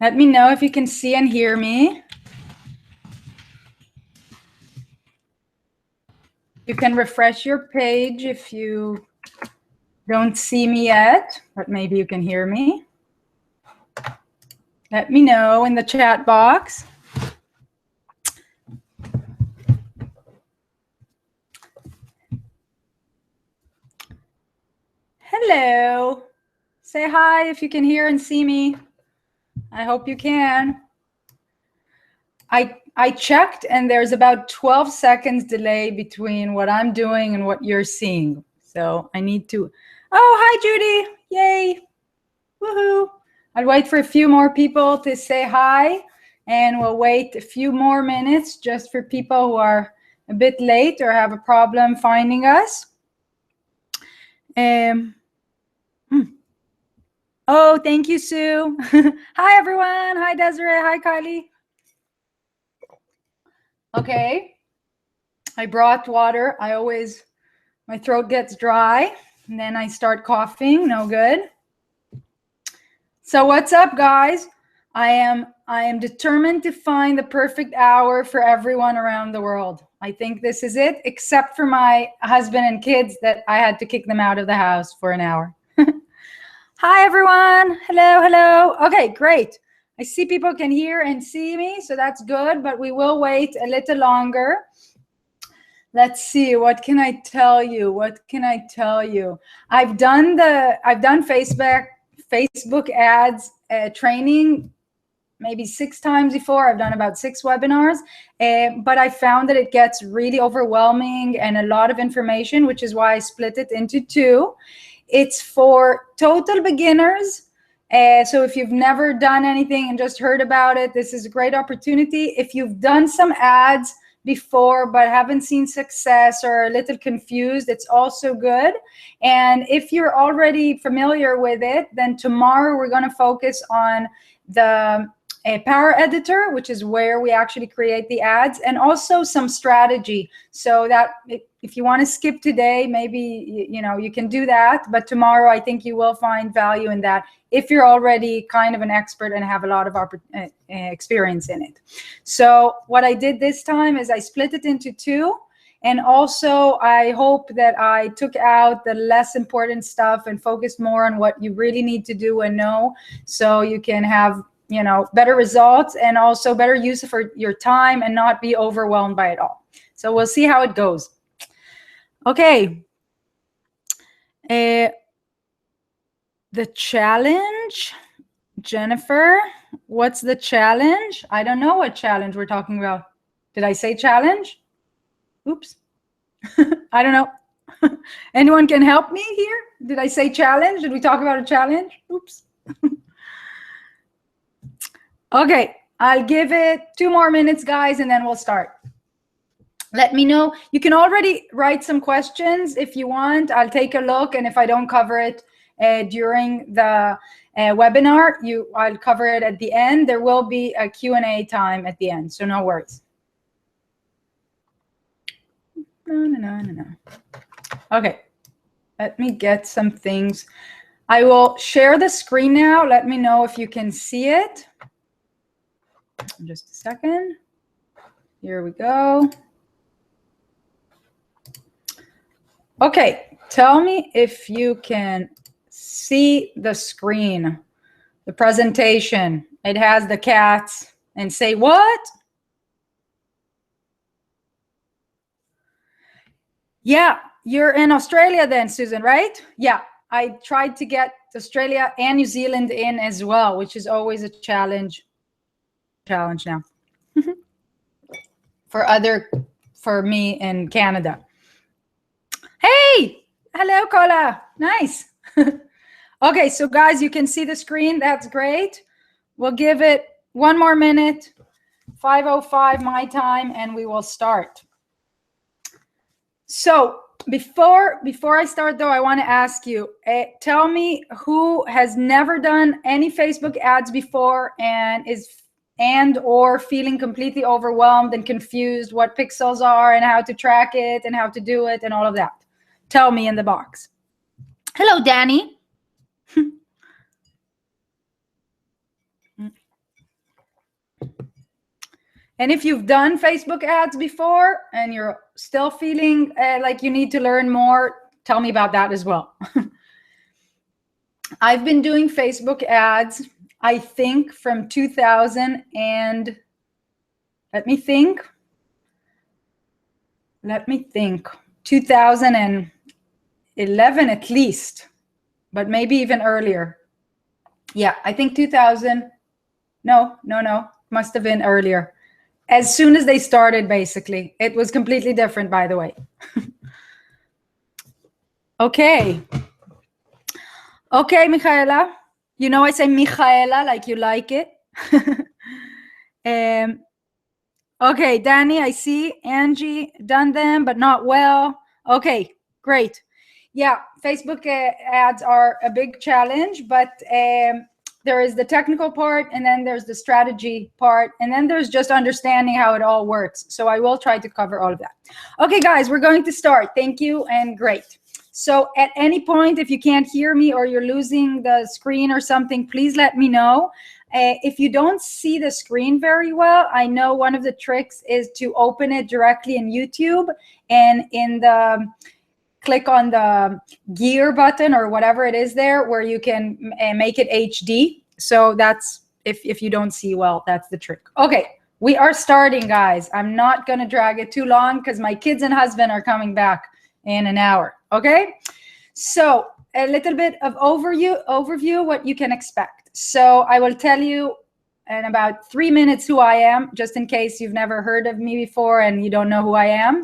Let me know if you can see and hear me. You can refresh your page if you don't see me yet, but maybe you can hear me. Let me know in the chat box. Hello. Say hi if you can hear and see me. I hope you can. I checked and there's about 12 seconds delay between what I'm doing and what you're seeing. So I need to, oh, hi Judy, yay, woohoo. I'll wait for a few more people to say hi and we'll wait a few more minutes just for people who are a bit late or have a problem finding us. Oh, thank you, Sue. Hi, everyone. Hi, Desiree. Hi, Kylie. Okay. I brought water. My throat gets dry and then I start coughing. No good. So what's up, guys? I am determined to find the perfect hour for everyone around the world. I think this is it, except for my husband and kids that I had to kick them out of the house for an hour. Hi, everyone. Hello, hello. Okay, great. I see people can hear and see me, so that's good, but we will wait a little longer. Let's see, what can I tell you? What can I tell you? I've done Facebook ads training maybe 6 times before. I've done about 6 webinars, but I found that it gets really overwhelming and a lot of information, which is why I split it into 2. It's for total beginners. So if you've never done anything and just heard about it, this is a great opportunity. If you've done some ads before but haven't seen success or are a little confused, it's also good. And if you're already familiar with it, then tomorrow we're going to focus on the Power Editor, which is where we actually create the ads, and also some strategy. So that if you want to skip today, maybe you can do that, but tomorrow I think you will find value in that if you're already kind of an expert and have a lot of experience in it. So what I did this time is I split it into 2. And also, I hope that I took out the less important stuff and focused more on what you really need to do and know, so you can have better results and also better use for your time and not be overwhelmed by it all. So we'll see how it goes. Okay. The challenge, Jennifer, what's the challenge? I don't know what challenge we're talking about. Did I say challenge? Oops. I don't know. Anyone can help me here? Did I say challenge? Did we talk about a challenge? Oops. Okay, I'll give it 2 more minutes, guys, and then we'll start. Let me know. You can already write some questions if you want. I'll take a look, and if I don't cover it during the webinar, I'll cover it at the end. There will be a Q&A time at the end, so no worries. No. Okay, let me get some things. I will share the screen now. Let me know if you can see it. Just a second. Here we go. Okay, tell me if you can see the screen, the presentation. It has the cats, and say what? Yeah, you're in Australia then, Susan, right? Yeah, I tried to get Australia and New Zealand in as well, which is always a challenge now. for me in Canada. Hey, hello, Kola. Nice. Okay, so guys, you can see the screen. That's great. We'll give it 1 more minute, 5:05 my time, and we will start. So before I start, though, I want to ask you, tell me who has never done any Facebook ads before and or feeling completely overwhelmed and confused what pixels are and how to track it and how to do it and all of that. Tell me in the box. Hello, Danny. And if you've done Facebook ads before and you're still feeling like you need to learn more, tell me about that as well. I've been doing Facebook ads, I think, from 2000 and let me think, 2011 at least, but maybe even earlier. Yeah, I think 2000. No, must have been earlier. As soon as they started, basically. It was completely different, by the way. Okay. Okay, Michaela. You know I say Michaela like you like it. Okay, Danny, I see. Angie, done them, but not well. Okay, great. Yeah, Facebook ads are a big challenge, but there is the technical part, and then there's the strategy part, and then there's just understanding how it all works. So I will try to cover all of that. Okay, guys, we're going to start. Thank you, and great. So at any point, if you can't hear me or you're losing the screen or something, please let me know. If you don't see the screen very well, I know one of the tricks is to open it directly in YouTube, and in the click on the gear button or whatever it is there where you can make it HD. So that's, if you don't see well, that's the trick. Okay, we are starting, guys. I'm not going to drag it too long because my kids and husband are coming back in an hour. Okay, so a little bit of overview what you can expect. So I will tell you in about 3 minutes who I am, just in case you've never heard of me before and you don't know who I am.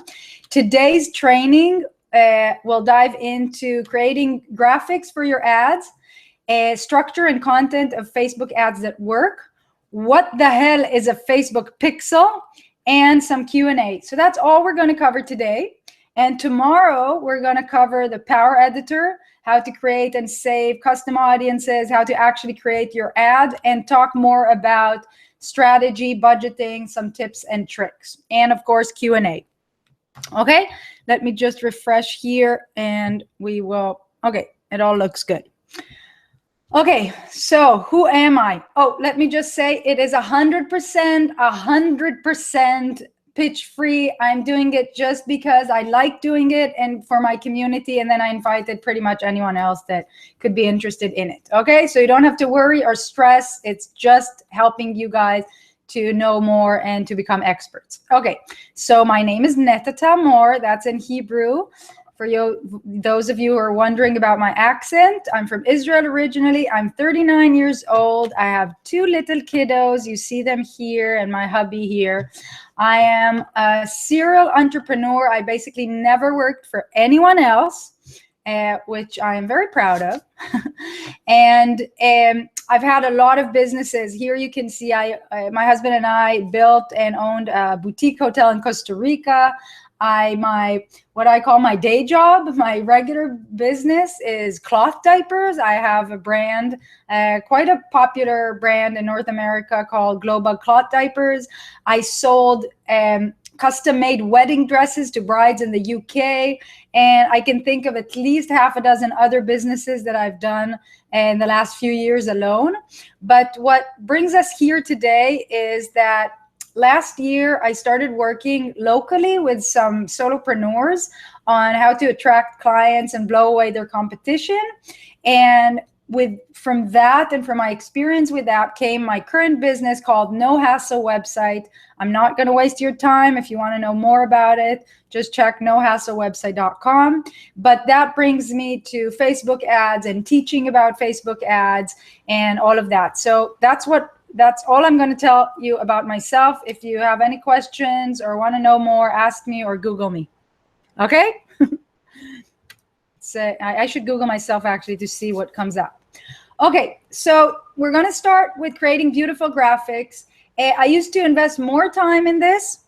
Today's training will dive into creating graphics for your ads, structure and content of Facebook ads that work, what the hell is a Facebook pixel, and some Q&A. So that's all we're going to cover today. And tomorrow we're going to cover the Power Editor, how to create and save custom audiences, how to actually create your ad, and talk more about strategy, budgeting, some tips and tricks, and of course Q&A. Okay, let me just refresh here and we will, okay, it all looks good. Okay, so who am I? Oh, let me just say it is 100% pitch free. I'm doing it just because I like doing it and for my community, and then I invited pretty much anyone else that could be interested in it. Okay, so you don't have to worry or stress. It's just helping you guys to know more and to become experts. Okay, so my name is Netta Tamor. That's in Hebrew. For you, those of you who are wondering about my accent, I'm from Israel originally. I'm 39 years old. I have 2 little kiddos. You see them here and my hubby here. I am a serial entrepreneur. I basically never worked for anyone else, which I am very proud of. And I've had a lot of businesses. Here you can see my husband and I built and owned a boutique hotel in Costa Rica. What I call my day job, my regular business is cloth diapers. I have a brand, quite a popular brand in North America called Global Cloth Diapers. I sold custom-made wedding dresses to brides in the UK, and I can think of at least half a dozen other businesses that I've done in the last few years alone. But what brings us here today is that last year, I started working locally with some solopreneurs on how to attract clients and blow away their competition. And from that and from my experience with that came my current business called No Hassle Website. I'm not going to waste your time. If you want to know more about it, just check nohasslewebsite.com. But that brings me to Facebook ads and teaching about Facebook ads and all of that. So that's all I'm going to tell you about myself. If you have any questions or want to know more, ask me or Google me. Okay? So I should Google myself actually to see what comes up. Okay, so we're going to start with creating beautiful graphics. I used to invest more time in this.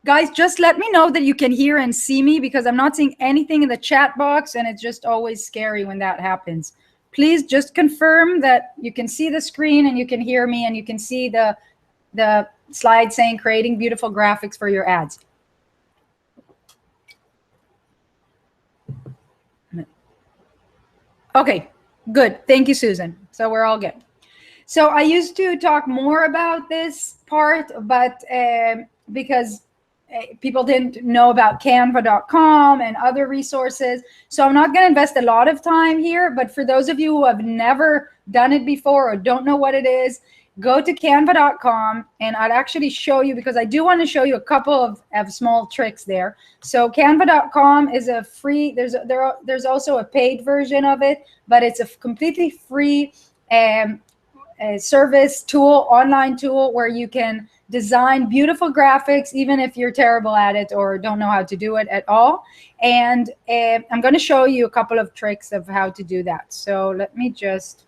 Guys, just let me know that you can hear and see me because I'm not seeing anything in the chat box, and it's just always scary when that happens. Please just confirm that you can see the screen and you can hear me and you can see the slide saying creating beautiful graphics for your ads. Okay, good. Thank you, Susan. So we're all good. So I used to talk more about this part, but because people didn't know about canva.com and other resources. So I'm not going to invest a lot of time here, but for those of you who have never done it before or don't know what it is, go to canva.com and I'll actually show you, because I do want to show you a couple of small tricks there. So canva.com is a free, there's also a paid version of it, but it's a completely free a service tool, online tool, where you can design beautiful graphics, even if you're terrible at it or don't know how to do it at all. And I'm going to show you a couple of tricks of how to do that. So let me just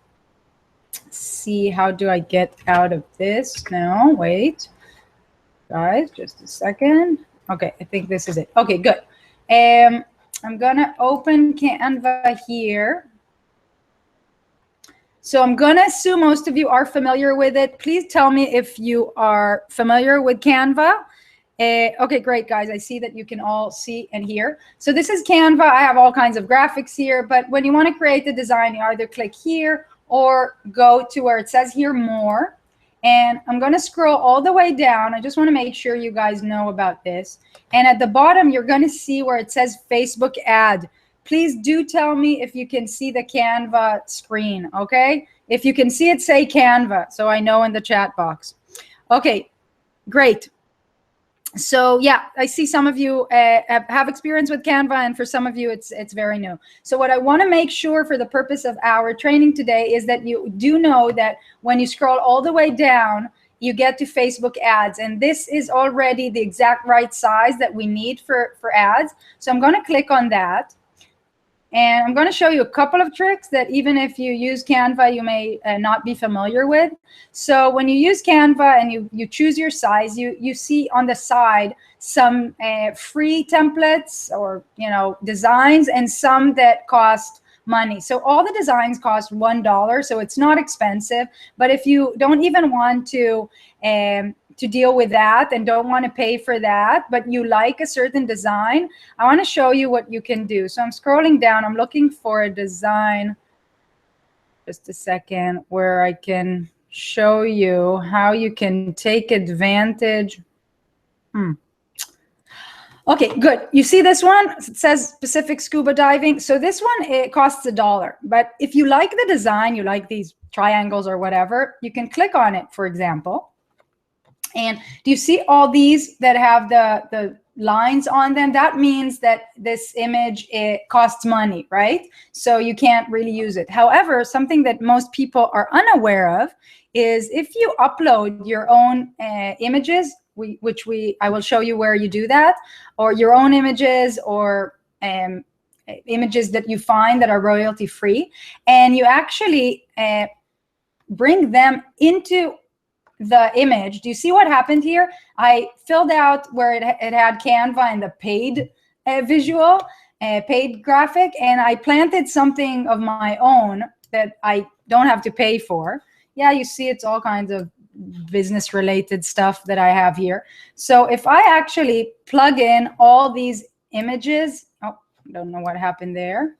see, how do I get out of this now? Wait, guys, just a second. Okay, I think this is it. Okay, good. I'm going to open Canva here. So I'm going to assume most of you are familiar with it. Please tell me if you are familiar with Canva. Okay, great, guys. I see that you can all see and hear. So this is Canva. I have all kinds of graphics here, but when you want to create the design, you either click here or go to where it says here, more. And I'm going to scroll all the way down. I just want to make sure you guys know about this. And at the bottom, you're going to see where it says Facebook ad. Please do tell me if you can see the Canva screen, okay? If you can see it, say Canva, so I know in the chat box. Okay, great. So yeah, I see some of you have experience with Canva, and for some of you, it's very new. So what I want to make sure for the purpose of our training today is that you do know that when you scroll all the way down, you get to Facebook ads, and this is already the exact right size that we need for ads. So I'm going to click on that. And I'm going to show you a couple of tricks that even if you use Canva, you may not be familiar with. So when you use Canva and you choose your size, you see on the side some free templates or designs, and some that cost money. So all the designs cost $1, so it's not expensive. But if you don't even want to deal with that and don't want to pay for that, but you like a certain design, I want to show you what you can do. So I'm scrolling down. I'm looking for a design, just a second, where I can show you how you can take advantage. Okay, good. You see this one? It says Pacific Scuba Diving. So this one, it costs $1. But if you like the design, you like these triangles or whatever, you can click on it, for example. And do you see all these that have the lines on them? That means that this image, it costs money, right? So you can't really use it. However, something that most people are unaware of is if you upload your own images, I will show you where you do that, or your own images, or images that you find that are royalty free, and you actually bring them into the image. Do you see what happened here? I filled out where it had Canva and the paid visual, paid graphic, and I planted something of my own that I don't have to pay for. Yeah, you see it's all kinds of business related stuff that I have here. So if I actually plug in all these images, oh, I don't know what happened there.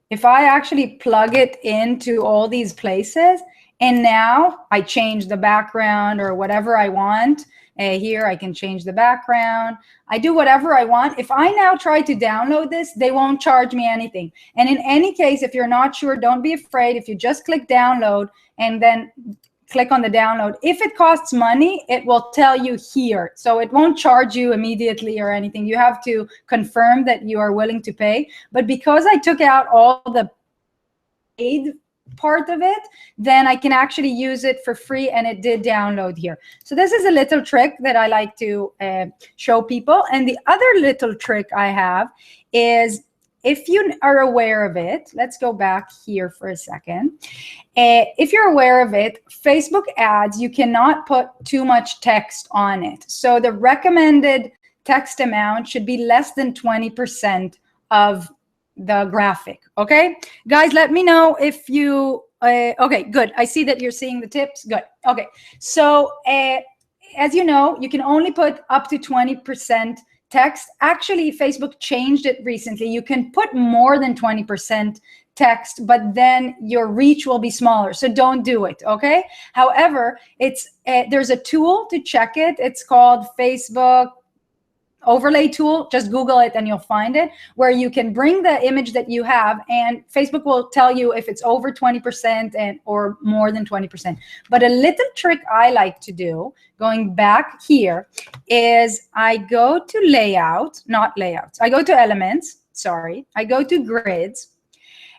If I actually plug it into all these places, and now I change the background or whatever I want. Here I can change the background. I do whatever I want. If I now try to download this, they won't charge me anything. And in any case, if you're not sure, don't be afraid. If you just click download and then click on the download, if it costs money, it will tell you here. So it won't charge you immediately or anything. You have to confirm that you are willing to pay. But because I took out all the paid part of it, then I can actually use it for free, and it did download here. So this is a little trick that I like to show people. And the other little trick I have is, if you are aware of it, let's go back here for a second. If you're aware of it, Facebook ads, you cannot put too much text on it. So the recommended text amount should be less than 20% of the graphic. Okay, guys, let me know if you okay, good. I see that you're seeing the tips. Good. Okay, so as you know, you can only put up to 20% text. Actually, Facebook changed it recently. You can put more than 20% text, but then your reach will be smaller. So don't do it, okay? However, there's a tool to check it. It's called Facebook overlay tool. Just Google it and you'll find it, where you can bring the image that you have, and Facebook will tell you if it's over 20% or more than 20%. But a little trick I like to do, going back here, is I go to layout, not layouts. I go to elements, sorry. I go to grids,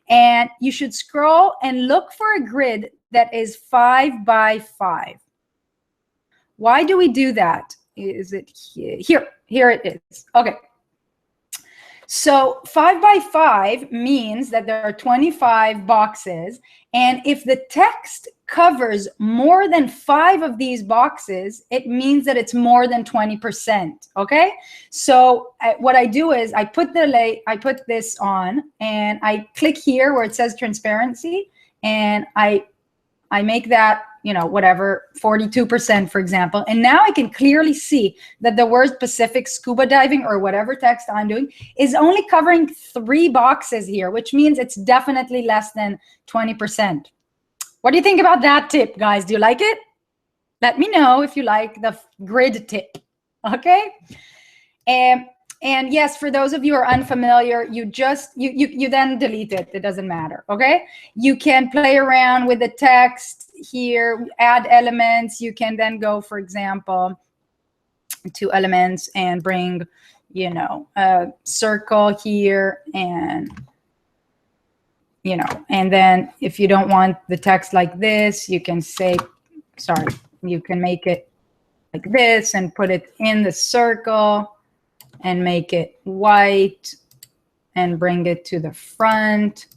and you should scroll and look for a grid that is 5 by 5. Why do we do that? Is it here? Here it is. Okay. So 5 by 5 means that there are 25 boxes. And if the text covers more than 5 of these boxes, it means that it's more than 20%. Okay. So what I do is I put this on, and I click here where it says transparency, and I make that, you know, whatever, 42%, for example. And now I can clearly see that the word Pacific scuba diving, or whatever text I'm doing, is only covering 3 boxes here, which means it's definitely less than 20%. What do you think about that tip, guys? Do you like it? Let me know if you like the grid tip, okay? And yes, for those of you who are unfamiliar, you then delete it. It doesn't matter, okay? You can play around with the text here, add elements. You can then go, for example, to elements and bring, you know, a circle here, and, you know, and then if you don't want the text like this, you can say, sorry, you can make it like this and put it in the circle, and make it white and bring it to the front.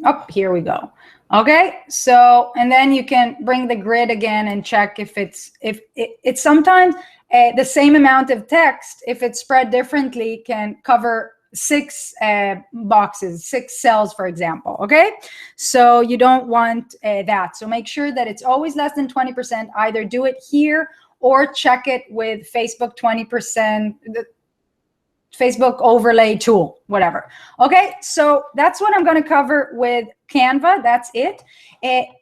Oh, here we go. Okay, so, and then you can bring the grid again and check if it's sometimes the same amount of text, if it's spread differently, can cover 6 boxes, 6 cells, for example. Okay, so you don't want that. So make sure that it's always less than 20%. Either do it here or check it with Facebook 20%, the Facebook overlay tool, whatever. Okay, so that's what I'm going to cover with Canva. That's it.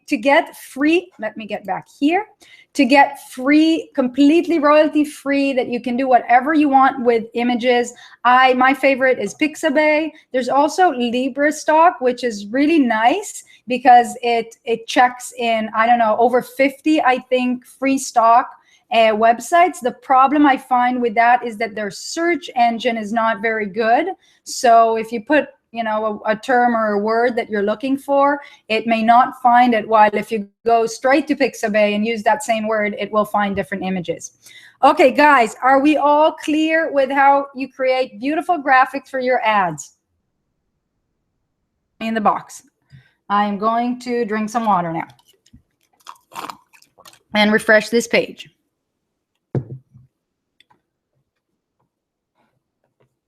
To get free, let me get back here. To get free, completely royalty free, that you can do whatever you want with images, my favorite is Pixabay. There's also LibreStock, which is really nice because it checks in, I don't know, over 50, I think, free stock websites. The problem I find with that is that their search engine is not very good. So if you put, you know, a term or a word that you're looking for, it may not find it. While if you go straight to Pixabay and use that same word, it will find different images. Okay, guys, are we all clear with how you create beautiful graphics for your ads? In the box. I am going to drink some water now and refresh this page.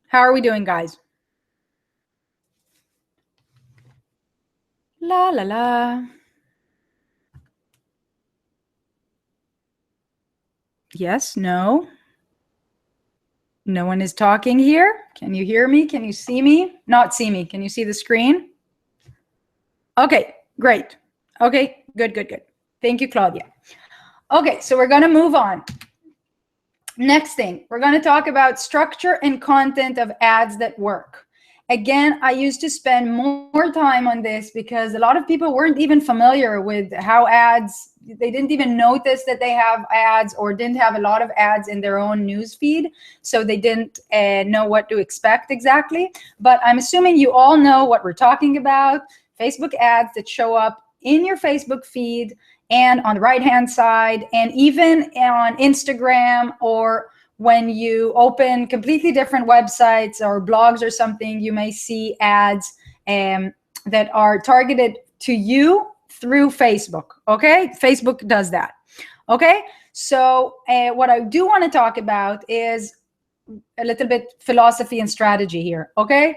How are we doing, guys? La, la, la. Yes, no. No one is talking here. Can you hear me? Can you see me? Not see me. Can you see the screen? Okay, great. Okay, good, good, good. Thank you, Claudia. Okay, so we're going to move on. Next thing, we're going to talk about structure and content of ads that work. Again, I used to spend more time on this because a lot of people weren't even familiar with how ads, they didn't even notice that they have ads, or didn't have a lot of ads in their own news feed. So they didn't know what to expect exactly. But I'm assuming you all know what we're talking about. Facebook ads that show up in your Facebook feed and on the right-hand side, and even on Instagram, or when you open completely different websites or blogs or something, you may see ads that are targeted to you through Facebook, okay? Facebook does that, okay? So what I do want to talk about is a little bit philosophy and strategy here, okay?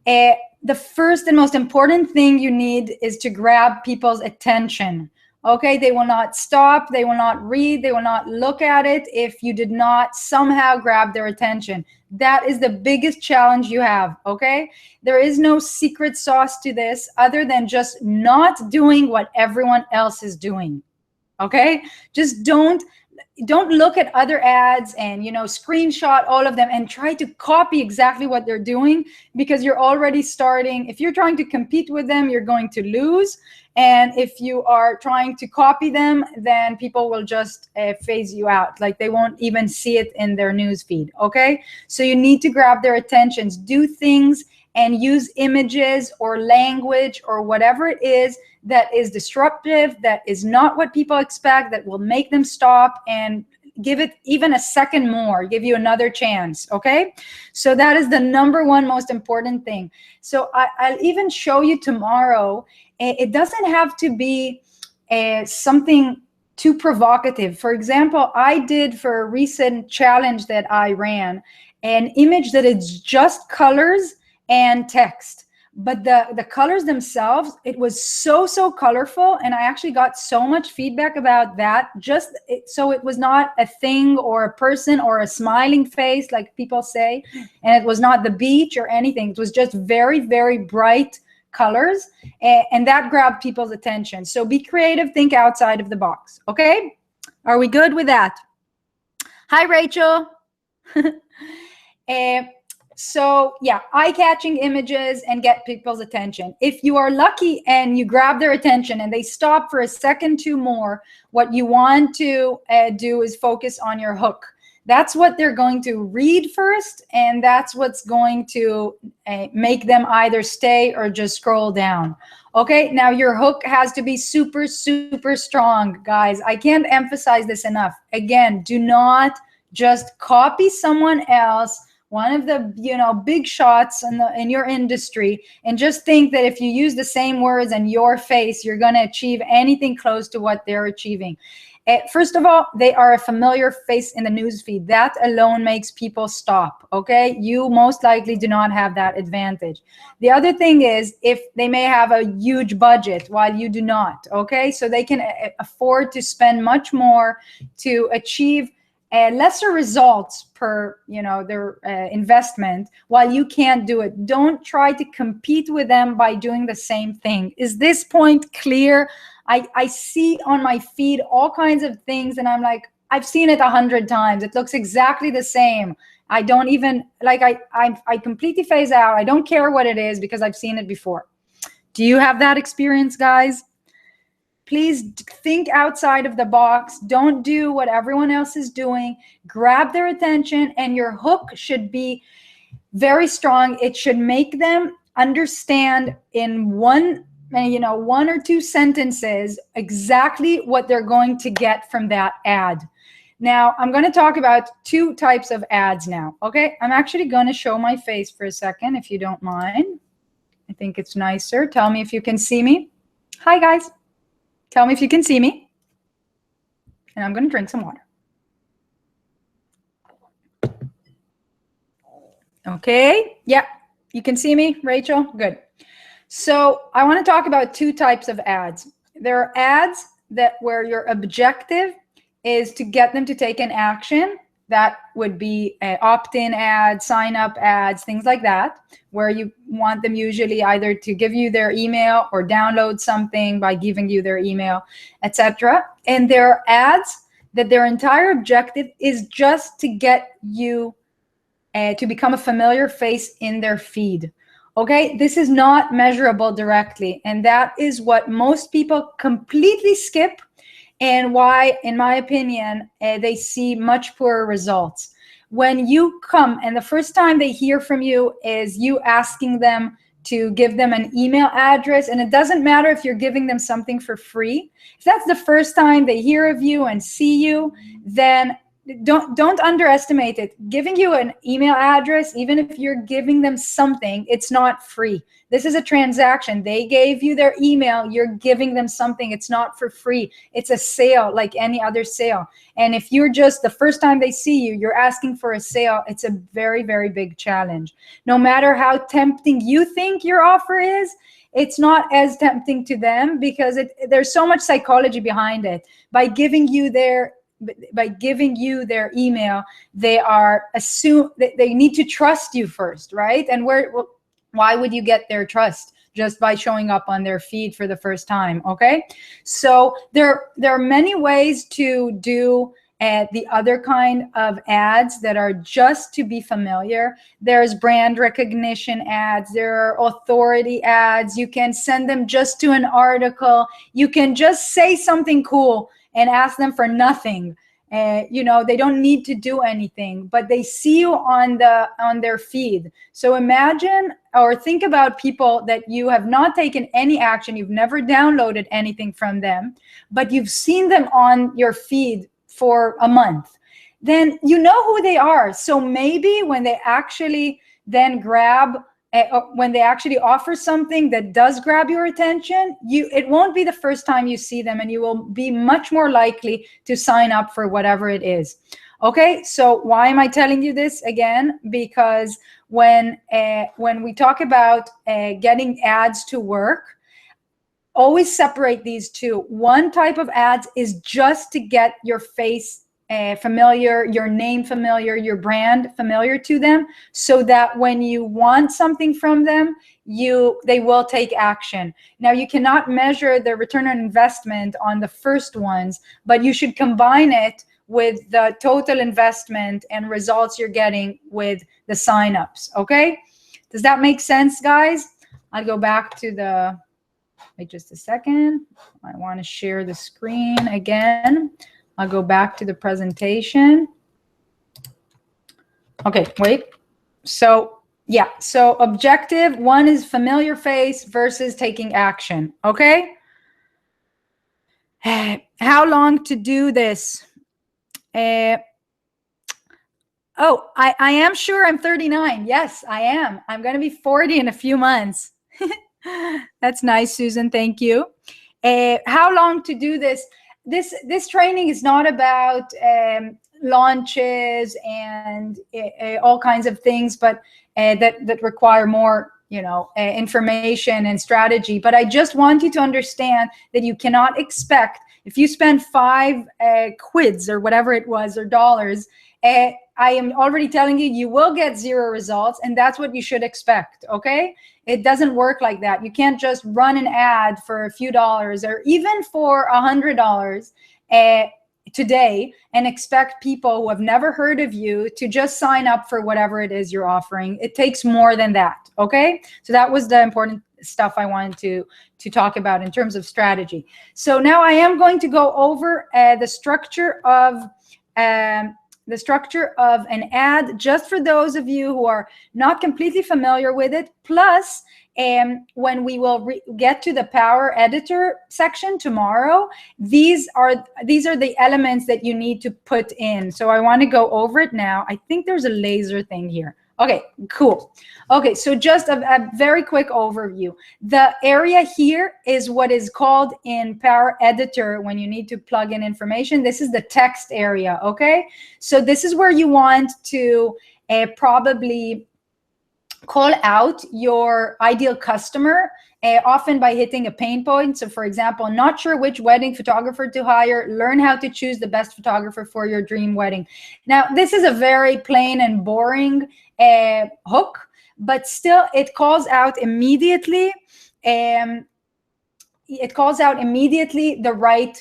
The first and most important thing you need is to grab people's attention, Okay, they will not stop, they will not read, they will not look at it if you did not somehow grab their attention. That is the biggest challenge you have, okay? There is no secret sauce to this other than just not doing what everyone else is doing, okay? Just don't look at other ads and screenshot all of them and try to copy exactly what they're doing, because you're already starting. If you're trying to compete with them, you're going to lose. And if you are trying to copy them, then people will just phase you out. Like, they won't even see it in their news feed. Okay, so you need to grab their attentions. Do things and use images or language or whatever it is that is disruptive, that is not what people expect, that will make them stop and give it even a second more, give you another chance. Okay, so that is the number one most important thing. So I'll even show you tomorrow. It doesn't have to be something too provocative. For example, I did for a recent challenge that I ran an image that is just colors and text, but the colors themselves, it was so colorful, and I actually got so much feedback about that. So it was not a thing or a person or a smiling face like people say, and it was not the beach or anything. It was just very bright colors, and that grabbed people's attention. So be creative, think outside of the box. Okay, are we good with that? Hi, Rachel. So yeah, eye-catching images and get people's attention. If you are lucky and you grab their attention and they stop for a second two more, what you want to do is focus on your hook. That's what they're going to read first, and that's what's going to make them either stay or just scroll down. Okay, now your hook has to be super strong, guys. I can't emphasize this enough. Again, do not just copy someone else, one of the big shots in your industry, and just think that if you use the same words and your face, you're going to achieve anything close to what they're achieving. First of all, they are a familiar face in the newsfeed. That alone makes people stop, okay? You most likely do not have that advantage. The other thing is, if they may have a huge budget while you do not, okay? So they can afford to spend much more to achieve lesser results per their investment, while you can't do it. Don't try to compete with them by doing the same thing. Is this point clear? I see on my feed all kinds of things, and I'm like, I've seen it 100 times. It looks exactly the same. I don't even I completely phase out. I don't care what it is because I've seen it before. Do you have that experience, guys? Please think outside of the box. Don't do what everyone else is doing. Grab their attention, and your hook should be very strong. It should make them understand in one or two sentences exactly what they're going to get from that ad. Now, I'm going to talk about two types of ads now, okay? I'm actually going to show my face for a second, if you don't mind. I think it's nicer. Tell me if you can see me. Hi, guys. Tell me if you can see me. And I'm going to drink some water. Okay. Yeah, you can see me, Rachel? Good. So I want to talk about two types of ads. There are ads where your objective is to get them to take an action. That would be opt-in ads, sign-up ads, things like that, where you want them usually either to give you their email or download something by giving you their email, etc. And there are ads that their entire objective is just to get you to become a familiar face in their feed. Okay, this is not measurable directly, and that is what most people completely skip, and why, in my opinion, they see much poorer results. When you come and the first time they hear from you is you asking them to give them an email address, and it doesn't matter if you're giving them something for free. If that's the first time they hear of you and see you, then don't underestimate it. Giving you an email address, even if you're giving them something, it's not free. This is a transaction. They gave you their email, you're giving them something. It's not for free. It's a sale like any other sale. And if you're just the first time they see you, you're asking for a sale, it's a very big challenge. No matter how tempting you think your offer is, it's not as tempting to them because there's so much psychology behind it. By giving you their email, they need to trust you first, right? And why would you get their trust? Just by showing up on their feed for the first time, okay? So there are many ways to do the other kind of ads that are just to be familiar. There's brand recognition ads, there are authority ads. You can send them just to an article. You can just say something cool and ask them for nothing. They don't need to do anything, but they see you on their feed. So imagine or think about people that you have not taken any action, you've never downloaded anything from them, but you've seen them on your feed for a month. Then you know who they are. So maybe when they actually then when they actually offer something that does grab your attention, it won't be the first time you see them, and you will be much more likely to sign up for whatever it is. Okay, so why am I telling you this again? Because when we talk about getting ads to work, always separate these two. One type of ads is just to get your face familiar, your name familiar, your brand familiar to them, so that when you want something from them, they will take action. Now, you cannot measure the return on investment on the first ones, but you should combine it with the total investment and results you're getting with the signups. Okay, does that make sense, guys? I'll go back to wait just a second. I want to share the screen again. I'll go back to the presentation. Okay, wait. So yeah, so objective one is familiar face versus taking action. Okay. How long to do this? I am sure I'm 39. Yes, I am. I'm going to be 40 in a few months. That's nice, Susan. Thank you. How long to do this? This training is not about launches and all kinds of things, but that require more, information and strategy. But I just want you to understand that you cannot expect, if you spend 5 quids or whatever it was, or dollars, I am already telling you, you will get 0 results, and that's what you should expect, okay? It doesn't work like that. You can't just run an ad for a few dollars or even for $100 today and expect people who have never heard of you to just sign up for whatever it is you're offering. It takes more than that, okay? So that was the important stuff I wanted to talk about in terms of strategy. So now I am going to go over the structure of an ad, just for those of you who are not completely familiar with it. Plus, when we will get to the Power Editor section tomorrow, these are the elements that you need to put in. So I want to go over it now. I think there's a laser thing here. Okay, cool. Okay, so just a very quick overview. The area here is what is called in Power Editor when you need to plug in information. This is the text area, okay? So this is where you want to probably call out your ideal customer, often by hitting a pain point. So for example, not sure which wedding photographer to hire, learn how to choose the best photographer for your dream wedding. Now, this is a very plain and boring hook, but still it calls out immediately. It calls out immediately the right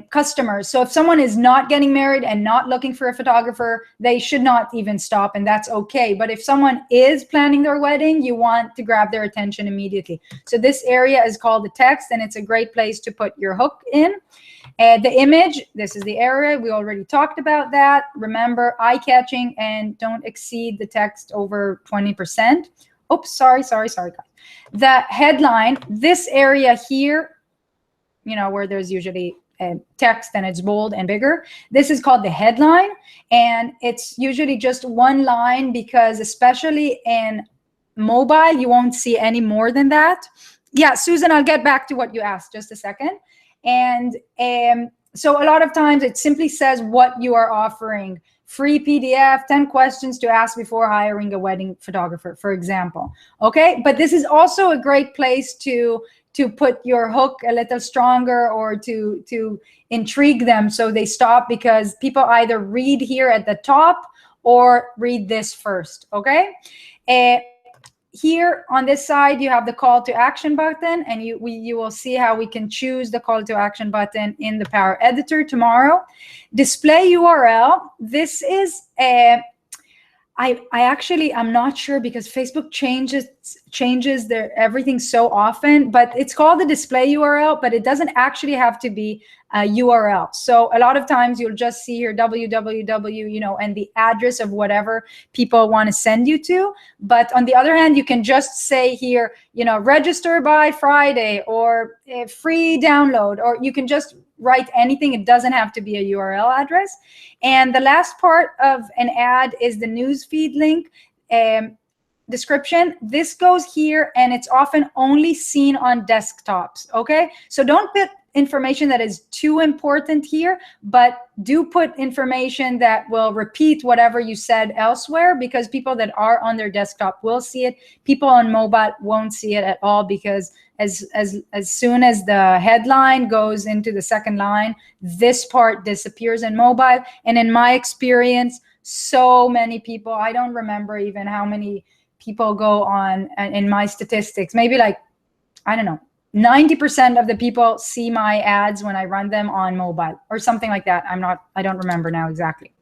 customers. So if someone is not getting married and not looking for a photographer, they should not even stop, and that's okay. But if someone is planning their wedding, you want to grab their attention immediately. So this area is called the text, and it's a great place to put your hook in. The image, this is the area. We already talked about that. Remember, eye-catching, and don't exceed the text over 20%. Oops, sorry, guys. The headline, this area here, where there's usually text and it's bold and bigger. This is called the headline, and it's usually just one line, because especially in mobile, you won't see any more than that. Yeah, Susan, I'll get back to what you asked, just a second. And so a lot of times it simply says what you are offering. free PDF, 10 questions to ask before hiring a wedding photographer, for example. Okay, but this is also a great place to put your hook a little stronger, or to intrigue them so they stop, because people either read here at the top or read this first. Okay, here on this side you have the call to action button, and you will see how we can choose the call to action button in the Power Editor tomorrow. Display URL, this is I'm not sure, because Facebook changes their everything so often, but it's called the display URL, but it doesn't actually have to be a URL. So a lot of times you'll just see here www, and the address of whatever people want to send you to. But on the other hand, you can just say here, register by Friday, or a free download, or you can just write anything. It doesn't have to be a URL address. And the last part of an ad is the newsfeed link description. This goes here, and it's often only seen on desktops. Okay, so don't put information that is too important here, but do put information that will repeat whatever you said elsewhere, because people that are on their desktop will see it. People on mobile won't see it at all, because as soon as the headline goes into the second line, this part disappears in mobile. And in my experience, so many people, I don't remember even how many people go on in my statistics, maybe like, I don't know, 90% of the people see my ads when I run them on mobile or something like that. I don't remember now exactly.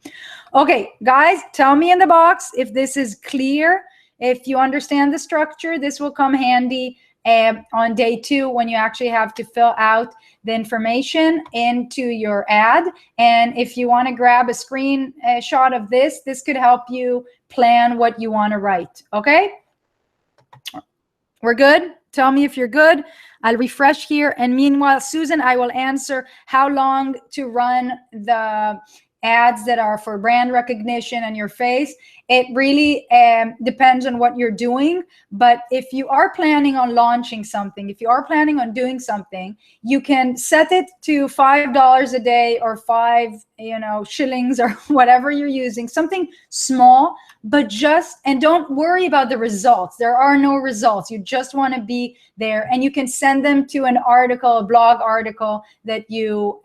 Okay, guys, tell me in the box if this is clear. If you understand the structure, this will come handy on day 2 when you actually have to fill out the information into your ad. And if you want to grab a screenshot of this could help you plan what you want to write. Okay, we're good. Tell me if you're good. I'll refresh here. And meanwhile, Susan, I will answer how long to run the ads that are for brand recognition and your face. It really depends on what you're doing. But if you are planning on launching something, if you are planning on doing something, you can set it to $5 a day, or 5 shillings, or whatever you're using, something small. But and don't worry about the results. There are no results. You just want to be there, and you can send them to an article, a blog article that you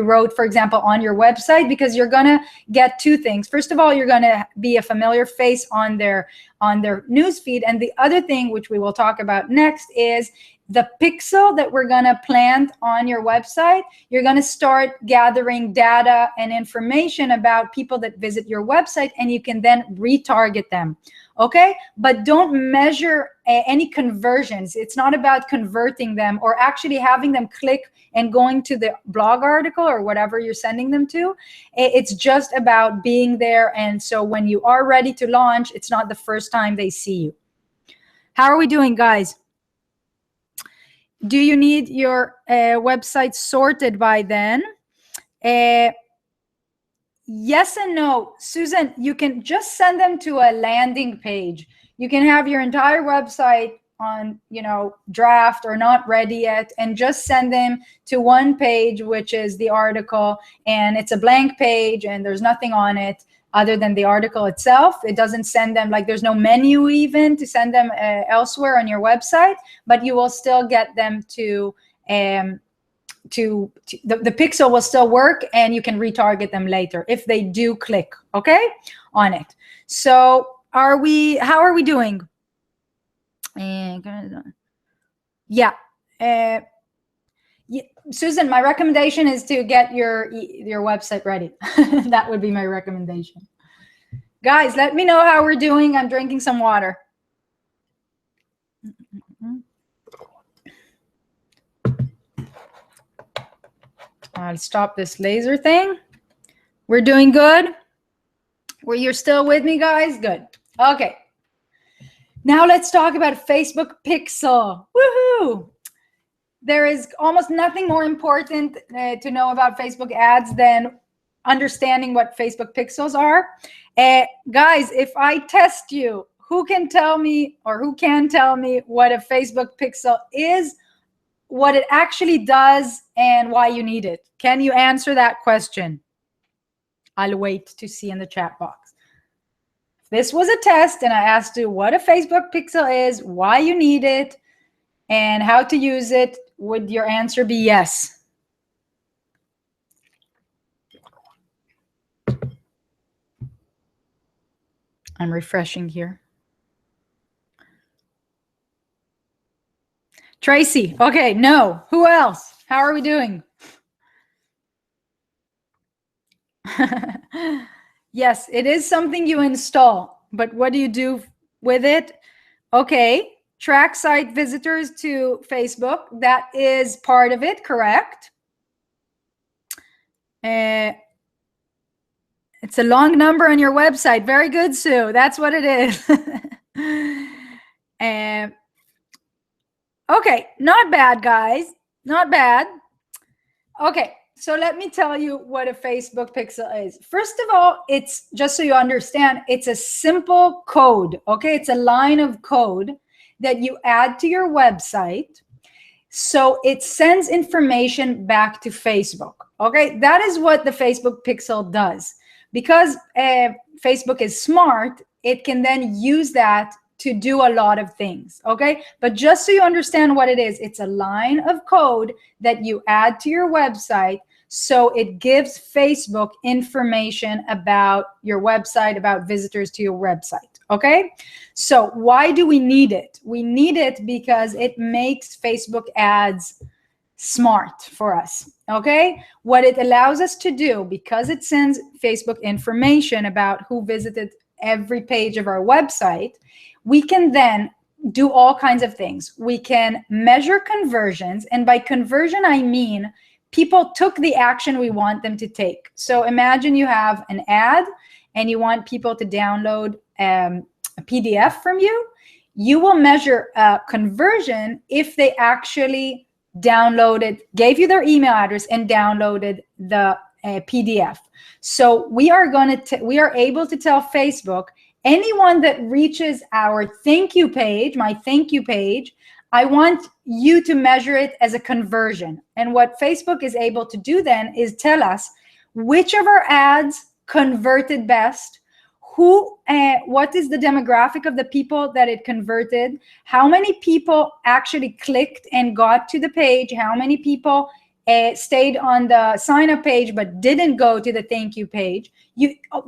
wrote, for example, on your website, because you're going to get 2 things. First of all, you're going to be a familiar face on their newsfeed. And the other thing, which we will talk about next, is the pixel that we're going to plant on your website. You're going to start gathering data and information about people that visit your website, and you can then retarget them. Okay, but don't measure any conversions. It's not about converting them or actually having them click and going to the blog article or whatever you're sending them to. It's just about being there. And so when you are ready to launch, it's not the first time they see you. How are we doing, guys? Do you need your website sorted by then? Yes and no. Susan, you can just send them to a landing page. You can have your entire website on, draft or not ready yet, and just send them to one page, which is the article, and it's a blank page and there's nothing on it other than the article itself. It doesn't send them, like there's no menu even to send them elsewhere on your website, but you will still get them to the pixel will still work, and you can retarget them later if they do click, okay, on it. So how are we doing? Yeah. Susan, my recommendation is to get your website ready. That would be my recommendation. Guys, let me know how we're doing. I'm drinking some water. I'll stop this laser thing. We're doing good. You're still with me, guys? Good. Okay. Now let's talk about Facebook Pixel. Woohoo! There is almost nothing more important to know about Facebook ads than understanding what Facebook Pixels are. Guys, if I test you, who can tell me what a Facebook Pixel is, what it actually does, and why you need it? Can you answer that question? I'll wait to see in the chat box. If this was a test and I asked you what a Facebook pixel is, why you need it, and how to use it, would your answer be yes? I'm refreshing here. Tracy, okay, no. Who else? How are we doing? Yes, it is something you install, but what do you do with it? Okay, track site visitors to Facebook. That is part of it, correct? It's a long number on your website. Very good, Sue. That's what it is. Okay, not bad, guys. Not bad. Okay, so let me tell you what a Facebook pixel is. First of all, it's just so you understand, it's a simple code. Okay, it's a line of code that you add to your website. So it sends information back to Facebook. Okay, that is what the Facebook pixel does. Because Facebook is smart, it can then use that to do a lot of things. Okay, but just so you understand what it is, it's a line of code that you add to your website. So it gives Facebook information about your website, about visitors to your website. Okay, so why do we need it? We need it because it makes Facebook ads smart for us. Okay, what it allows us to do, because it sends Facebook information about who visited every page of our website, we can then do all kinds of things. We can measure conversions, and by conversion I mean people took the action we want them to take. So imagine you have an ad and you want people to download a PDF from you. You will measure conversion if they actually downloaded, gave you their email address and downloaded the PDF. So we are able to tell Facebook, anyone that reaches our thank you page, my thank you page, I want you to measure it as a conversion. And what Facebook is able to do then is tell us which of our ads converted best, what is the demographic of the people that it converted, how many people actually clicked and got to the page, how many people stayed on the sign up page but didn't go to the thank you page.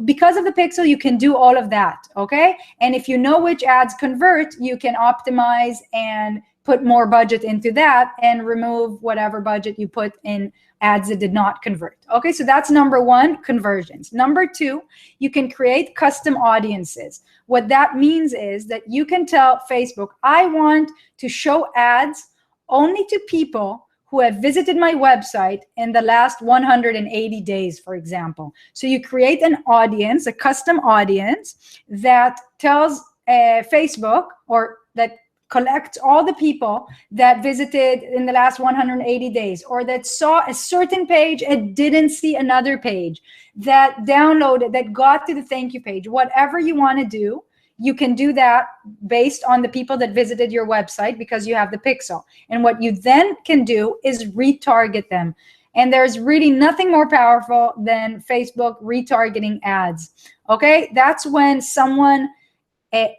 Because of the pixel, you can do all of that. Okay, and if you know which ads convert, you can optimize and put more budget into that and remove whatever budget you put in ads that did not convert. Okay, so that's number one, conversions. Number two, you can create custom audiences. What that means is that you can tell Facebook, I want to show ads only to people who have visited my website in the last 180 days, for example. So you create an audience, a custom audience that tells Facebook, or that collects all the people that visited in the last 180 days, or that saw a certain page and didn't see another page, that downloaded, that got to the thank you page. Whatever you want to do, you can do that based on the people that visited your website because you have the pixel. And what you then can do is retarget them. And there's really nothing more powerful than Facebook retargeting ads. Okay, that's when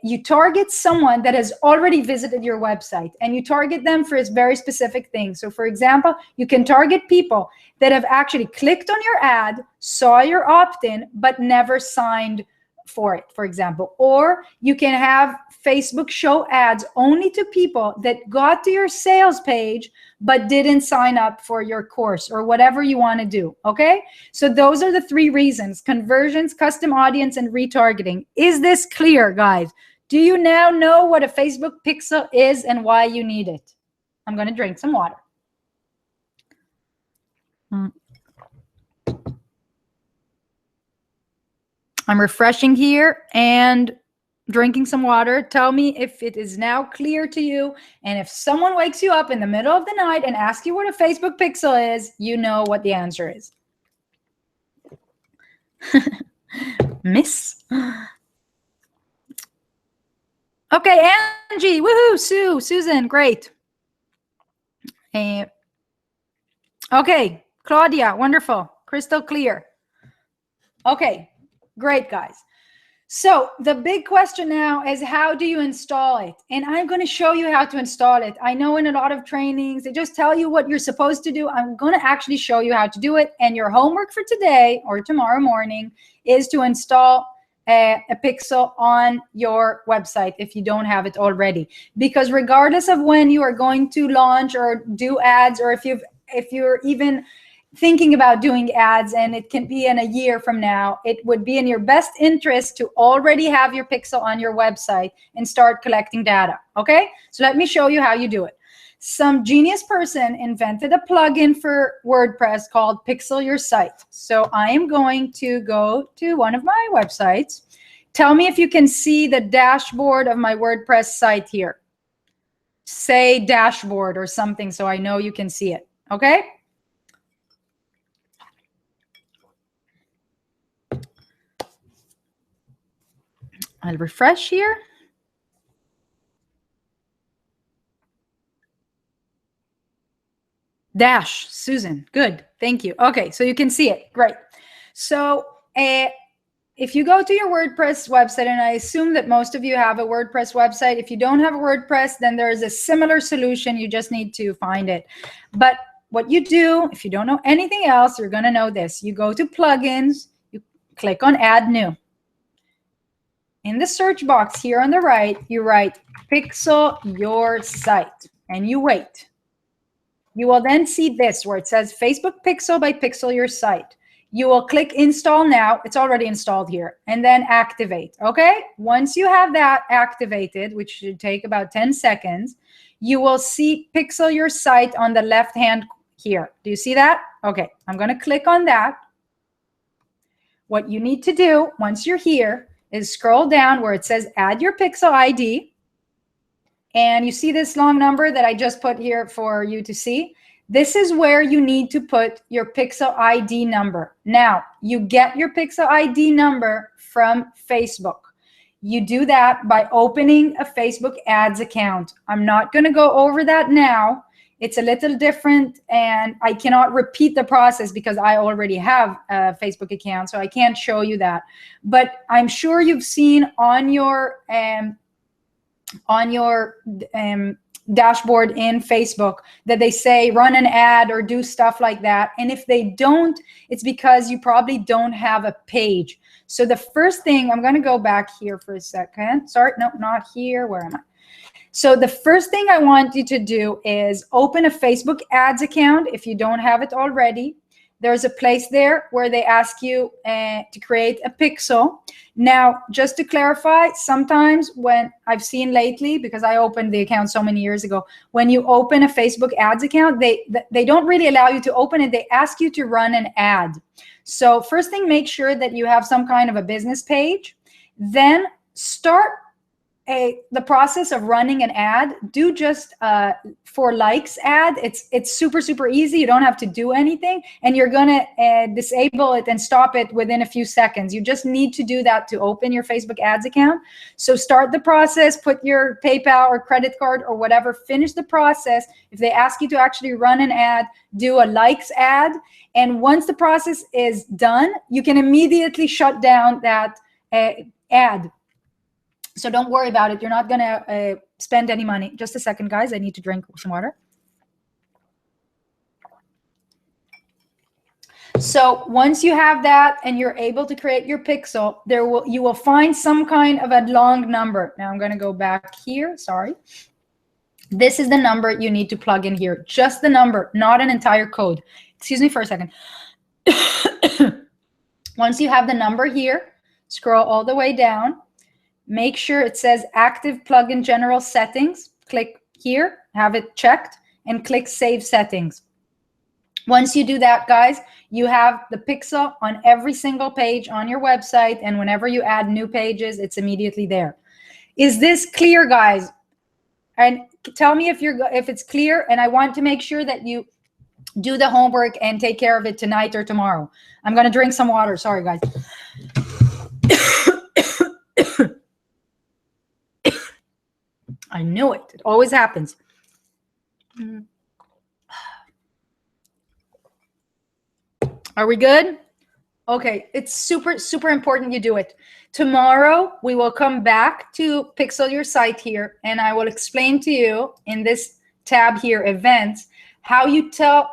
you target someone that has already visited your website, and you target them for a very specific thing. So for example, you can target people that have actually clicked on your ad, saw your opt-in, but never signed for it, for example. Or you can have Facebook show ads only to people that got to your sales page but didn't sign up for your course, or whatever you want to do. Okay, so those are the three reasons: conversions, custom audience, and retargeting. Is this clear, guys? Do you now know what a Facebook pixel is and why you need it? I'm going to drink some water. I'm refreshing here and drinking some water. Tell me if it is now clear to you. And if someone wakes you up in the middle of the night and asks you what a Facebook pixel is, you know what the answer is. Miss. Okay, Angie, woohoo, Sue, Susan, great. Okay, Claudia, wonderful, crystal clear. Okay, great, guys. So the big question now is, how do you install it? And I'm going to show you how to install it. I know in a lot of trainings, they just tell you what you're supposed to do. I'm going to actually show you how to do it. And your homework for today or tomorrow morning is to install a pixel on your website if you don't have it already. Because regardless of when you are going to launch or do ads, or if you're even thinking about doing ads, and it can be in a year from now, it would be in your best interest to already have your pixel on your website and start collecting data. Okay, so let me show you how you do it. Some genius person invented a plugin for WordPress called Pixel Your Site. So I am going to go to one of my websites. Tell me if you can see the dashboard of my WordPress site here. Say dashboard or something so I know you can see it. Okay. I'll refresh here. Dash, Susan, good, thank you. Okay, so you can see it, great. So if you go to your WordPress website, and I assume that most of you have a WordPress website. If you don't have a WordPress, then there's a similar solution. You just need to find it. But what you do, if you don't know anything else, you're gonna know this. You go to plugins, you click on add new. In the search box here on the right, you write Pixel Your Site, and you wait. You will then see this where it says Facebook Pixel by Pixel Your Site. You will click install now. It's already installed here, and then activate. Okay, once you have that activated, which should take about 10 seconds, you will see Pixel Your Site on the left hand here. Do you see that? Okay, I'm going to click on that. What you need to do once you're here is scroll down where it says add your pixel ID. And you see this long number that I just put here for you to see. This is where you need to put your pixel ID number. Now, you get your pixel ID number from Facebook. You do that by opening a Facebook ads account. I'm not going to go over that now. It's a little different, and I cannot repeat the process because I already have a Facebook account, so I can't show you that. But I'm sure you've seen on your dashboard in Facebook that they say run an ad or do stuff like that. And if they don't, it's because you probably don't have a page. So the first thing, I'm going to go back here for a second. Sorry, no, not here. Where am I? So the first thing I want you to do is open a Facebook ads account if you don't have it already. There's a place there where they ask you to create a pixel. Now, just to clarify, sometimes when I've seen lately, because I opened the account so many years ago, when you open a Facebook ads account, they don't really allow you to open it. They ask you to run an ad. So first thing, make sure that you have some kind of a business page. Then start the process of running an ad. Do just for likes ad. It's super easy. You don't have to do anything, and you're gonna disable it and stop it within a few seconds. You just need to do that to open your Facebook ads account. So start the process, put your PayPal or credit card or whatever, finish the process. If they ask you to actually run an ad, do a likes ad, and once the process is done, you can immediately shut down that ad. So don't worry about it. You're not going to spend any money. Just a second, guys. I need to drink some water. So once you have that and you're able to create your pixel, you will find some kind of a long number. Now I'm going to go back here. Sorry. This is the number you need to plug in here. Just the number, not an entire code. Excuse me for a second. Once you have the number here, scroll all the way down. Make sure it says active plugin general settings. Click here, have it checked, and click save settings. Once you do that, guys, you have the pixel on every single page on your website, and whenever you add new pages, it's immediately there. Is this clear, guys? And tell me if it's clear, and I want to make sure that you do the homework and take care of it tonight or tomorrow. I'm going to drink some water. Sorry, guys. I knew it. It always happens. Are we good? Okay, it's super, super important you do it. Tomorrow, we will come back to Pixel Your Site here, and I will explain to you in this tab here, Events, how you tell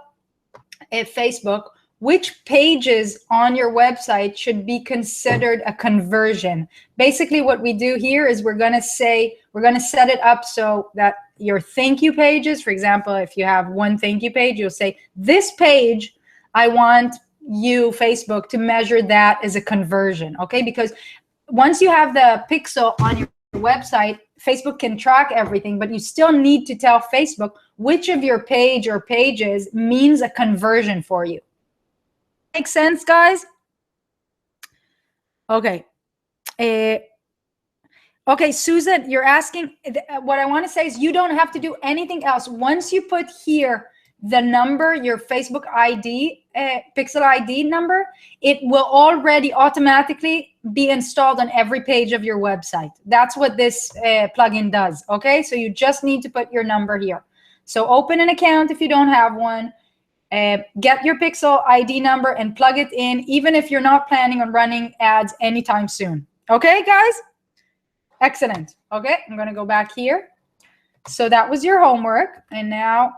Facebook which pages on your website should be considered a conversion. Basically, what we do here is we're going to set it up so that your thank you pages, for example, if you have one thank you page, you'll say, this page, I want you, Facebook, to measure that as a conversion, okay? Because once you have the pixel on your website, Facebook can track everything, but you still need to tell Facebook which of your page or pages means a conversion for you. Make sense, guys? Okay. Okay, Susan, you're asking, what I want to say is you don't have to do anything else. Once you put here the number, your Facebook ID, Pixel ID number, it will already automatically be installed on every page of your website. That's what this plugin does, okay? So you just need to put your number here. So open an account if you don't have one. Get your Pixel ID number and plug it in, even if you're not planning on running ads anytime soon. Okay, guys? Excellent. Okay, I'm going to go back here. So that was your homework. And now,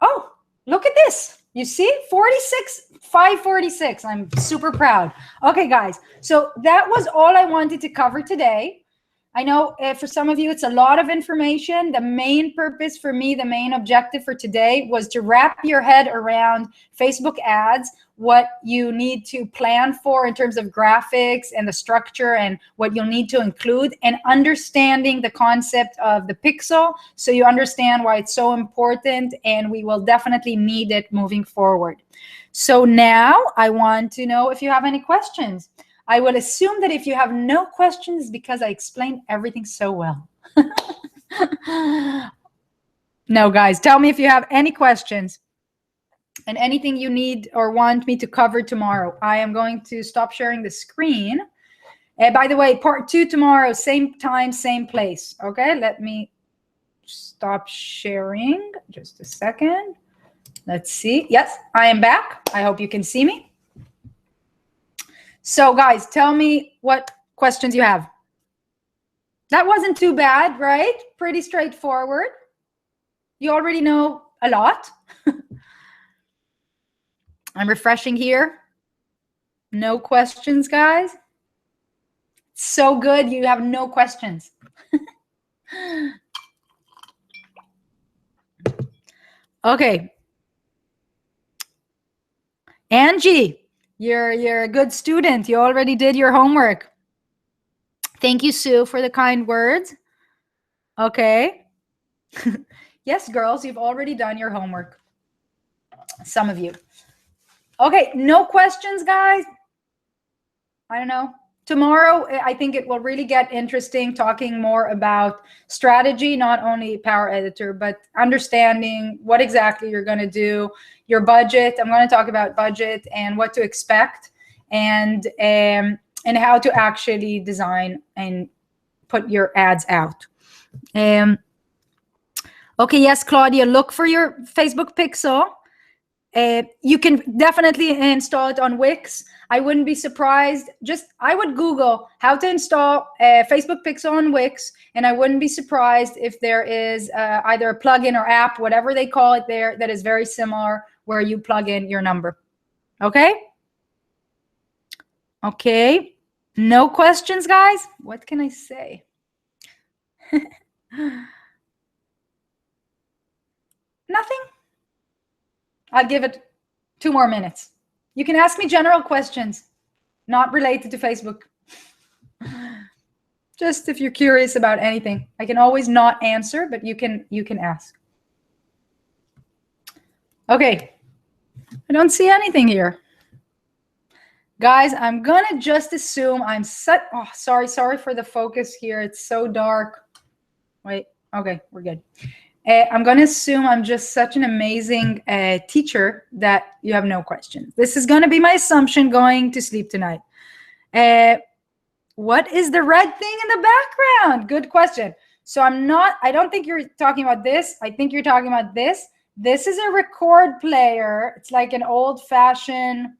oh, look at this. You see, 546. I'm super proud. Okay, guys. So that was all I wanted to cover today. I know for some of you, it's a lot of information. The main purpose for me, the main objective for today was to wrap your head around Facebook ads, what you need to plan for in terms of graphics and the structure and what you'll need to include, and understanding the concept of the pixel so you understand why it's so important, and we will definitely need it moving forward. So now I want to know if you have any questions. I will assume that if you have no questions, because I explained everything so well. No, guys, tell me if you have any questions and anything you need or want me to cover tomorrow. I am going to stop sharing the screen. By the way, part 2 tomorrow, same time, same place. Okay, let me stop sharing just a second. Let's see. Yes, I am back. I hope you can see me. So guys, tell me what questions you have. That wasn't too bad, right? Pretty straightforward. You already know a lot. I'm refreshing here. No questions, guys. So good, you have no questions. Okay. Angie. You're a good student. You already did your homework. Thank you, Sue, for the kind words. Okay. Yes, girls, you've already done your homework. Some of you. Okay, no questions, guys. I don't know. Tomorrow, I think it will really get interesting talking more about strategy, not only Power Editor, but understanding what exactly you're going to do, your budget. I'm going to talk about budget and what to expect, and how to actually design and put your ads out. Okay, yes, Claudia, look for your Facebook pixel. You can definitely install it on Wix. I wouldn't be surprised. I would Google how to install Facebook Pixel on Wix, and I wouldn't be surprised if there is either a plugin or app, whatever they call it there, that is very similar, where you plug in your number. Okay? Okay. No questions, guys? What can I say? Nothing? I'll give it 2 more minutes. You can ask me general questions, not related to Facebook. Just if you're curious about anything. I can always not answer, but you can ask. Okay. I don't see anything here. Guys, I'm gonna just assume I'm set. Oh, sorry for the focus here. It's so dark. Wait, okay, we're good. I'm going to assume I'm just such an amazing teacher that you have no questions. This is going to be my assumption going to sleep tonight. What is the red thing in the background? Good question. So I don't think you're talking about this. I think you're talking about this. This is a record player. It's like an old-fashioned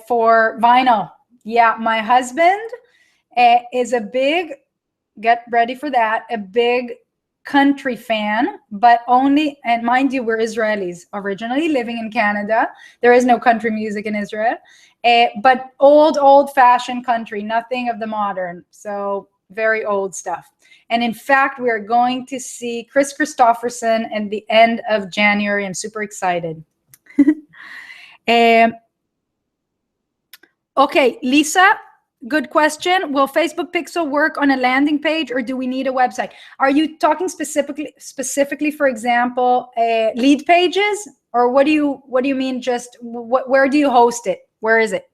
for vinyl. Yeah, my husband is a big, get ready for that, a big country fan, but only, and mind you, we're Israelis originally living in Canada. There is no country music in Israel, but old fashioned country, nothing of the modern. So very old stuff. And in fact, we're going to see Chris Christopherson at the end of January. I'm super excited. Okay, Lisa, good question. Will Facebook Pixel work on a landing page, or do we need a website? Are you talking specifically, for example, lead pages, or what do you mean? Just where do you host it? Where is it?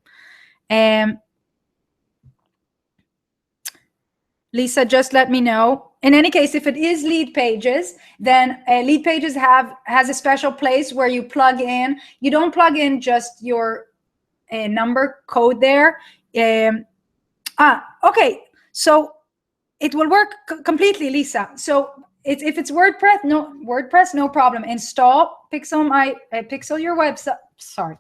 Lisa, just let me know. In any case, if it is lead pages, then lead pages has a special place where you plug in. You don't plug in just your number code there. Okay, so it will work completely, Lisa. So if it's WordPress, no problem. Install Pixel your website. Sorry,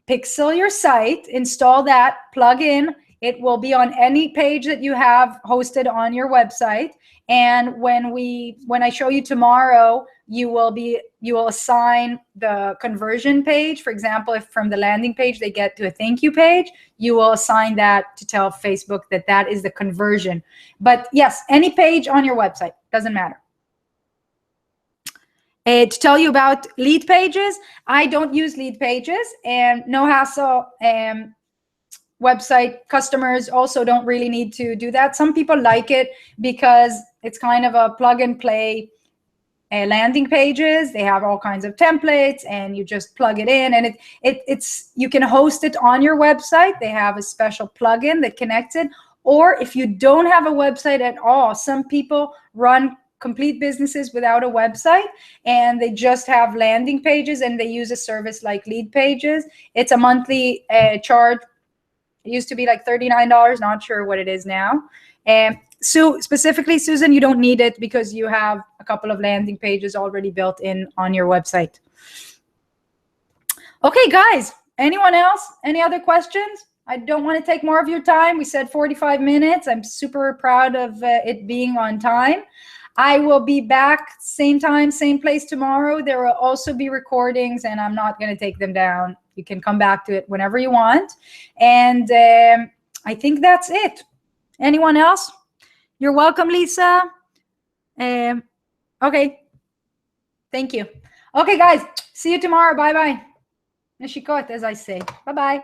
Pixel your site. Install that. Plug in. It will be on any page that you have hosted on your website. And when I show you tomorrow, you will assign the conversion page. For example, if from the landing page they get to a thank you page, you will assign that to tell Facebook that is the conversion. But yes, any page on your website, doesn't matter. To tell you about lead pages, I don't use lead pages, and no hassle. Website customers also don't really need to do that. Some people like it because it's kind of a plug and play landing pages. They have all kinds of templates, and you just plug it in, and it's you can host it on your website. They have a special plugin that connects it. Or if you don't have a website at all, some people run complete businesses without a website, and they just have landing pages, and they use a service like Lead Pages. It's a monthly charge. It used to be like $39, not sure what it is now. And so specifically, Susan, you don't need it because you have a couple of landing pages already built in on your website. Okay, guys, anyone else? Any other questions? I don't want to take more of your time. We said 45 minutes. I'm super proud of it being on time. I will be back same time, same place tomorrow. There will also be recordings, and I'm not going to take them down. You can come back to it whenever you want. And I think that's it. Anyone else? You're welcome, Lisa. Okay. Thank you. Okay, guys. See you tomorrow. Bye-bye. Neshikot, as I say. Bye-bye.